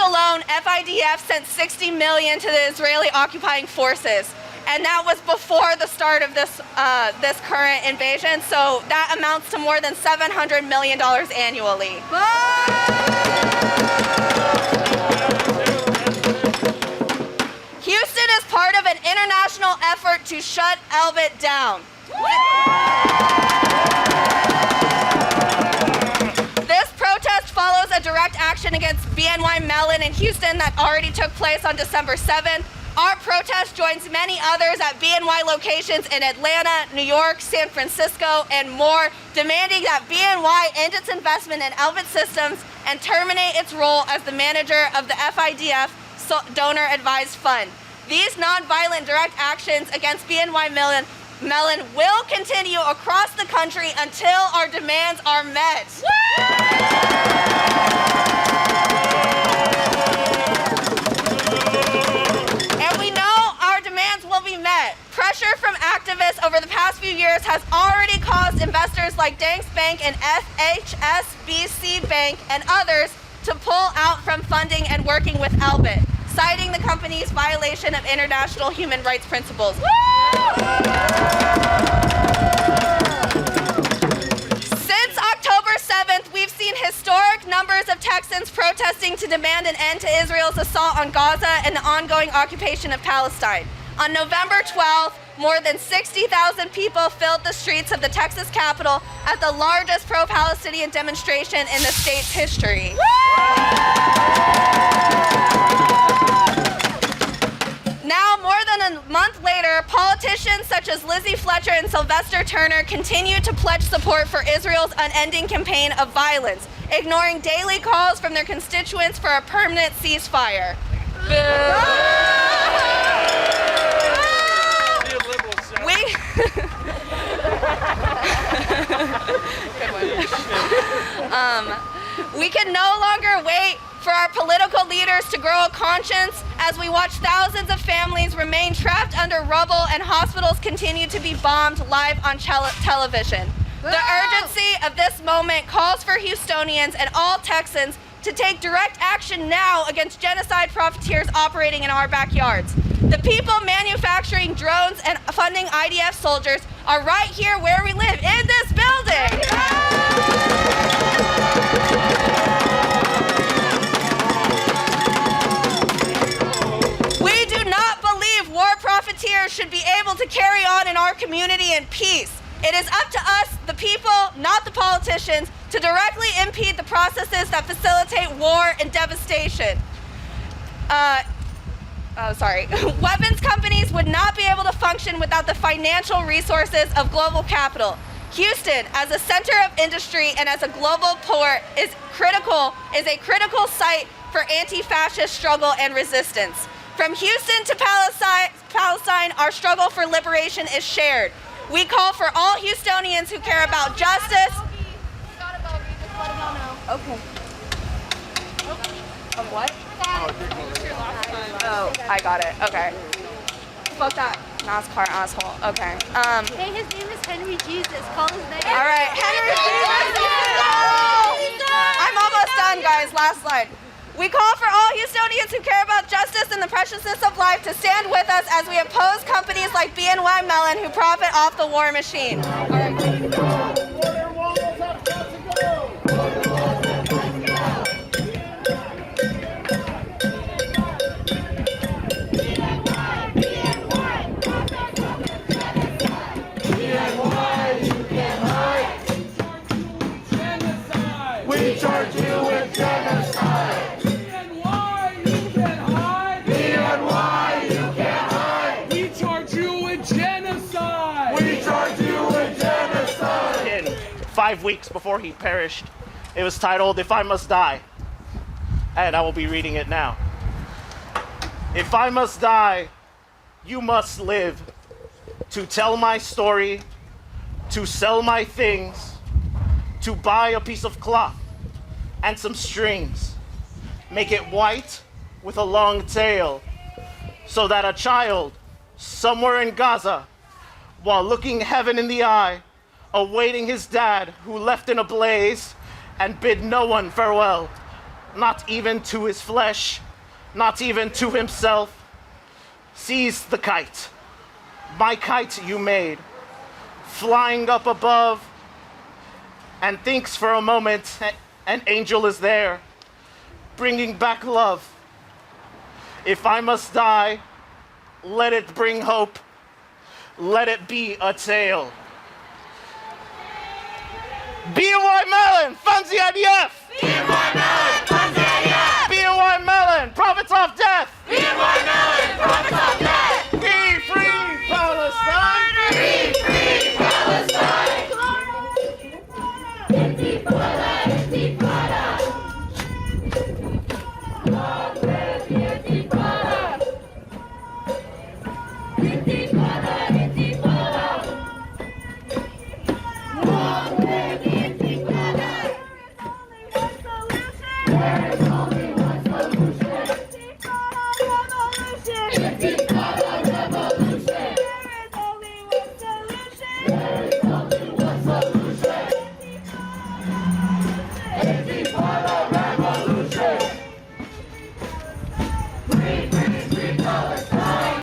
alone, FIDF sent $60 million to the Israeli occupying forces. And that was before the start of this current invasion, so that amounts to more than $700 million annually. Houston is part of an international effort to shut Elbit down. This protest follows a direct action against BNY Mellon in Houston that already took place on December 7th. Our protest joins many others at BNY locations in Atlanta, New York, San Francisco, and more, demanding that BNY end its investment in Elbit Systems and terminate its role as the manager of the FIDF Donor Advised Fund. These nonviolent direct actions against BNY Mellon will continue across the country until our demands are met. And we know our demands will be met. Pressure from activists over the past few years has already caused investors like Danks Bank and HSBC Bank and others to pull out from funding and working with Elbit, citing the company's violation of international human rights principles. Since October 7th, we've seen historic numbers of Texans protesting to demand an end to Israel's assault on Gaza and the ongoing occupation of Palestine. On November 12th, more than 60,000 people filled the streets of the Texas Capitol at the largest pro-Palestinian demonstration in the state's history. Now, more than a month later, politicians such as Lizzie Fletcher and Sylvester Turner continue to pledge support for Israel's unending campaign of violence, ignoring daily calls from their constituents for a permanent ceasefire. We can no longer wait for our political leaders to grow a conscience as we watch thousands of families remain trapped under rubble and hospitals continue to be bombed live on television. The urgency of this moment calls for Houstonians and all Texans to take direct action now against genocide profiteers operating in our backyards. The people manufacturing drones and funding IDF soldiers are right here where we live, in this building. We do not believe war profiteers should be able to carry on in our community in peace. It is up to us, the people, not the politicians, to directly impede the processes that facilitate war and devastation. Weapons companies would not be able to function without the financial resources of global capital. Houston, as a center of industry and as a global port, is a critical site for anti-fascist struggle and resistance. From Houston to Palestine, our struggle for liberation is shared. We call for all Houstonians who care about justice. Okay. Of what? Oh, I got it. Okay. Fuck that NASCAR asshole. Okay. Hey, his name is Henry Jesus. Call his name. All right, Henry Jesus. I'm almost done, guys. Last slide. We call for all Houstonians who care about justice and the preciousness of life to stand with us as we oppose companies like BNY Mellon who profit off the war machine. All right. We charge you with genocide. BNY, you can't hide. BNY, you can't hide. We charge you with genocide. We charge you with genocide. In 5 weeks before he perished, it was titled, "If I Must Die." And I will be reading it now. If I must die, you must live. To tell my story, to sell my things, to buy a piece of cloth and some strings, make it white with a long tail, so that a child somewhere in Gaza, while looking heaven in the eye, awaiting his dad who left in a blaze and bid no one farewell, not even to his flesh, not even to himself, sees the kite, my kite you made, flying up above, and thinks for a moment an angel is there, bringing back love. If I must die, let it bring hope. Let it be a tale. BNY Mellon, funds the IDF! BNY Mellon, funds the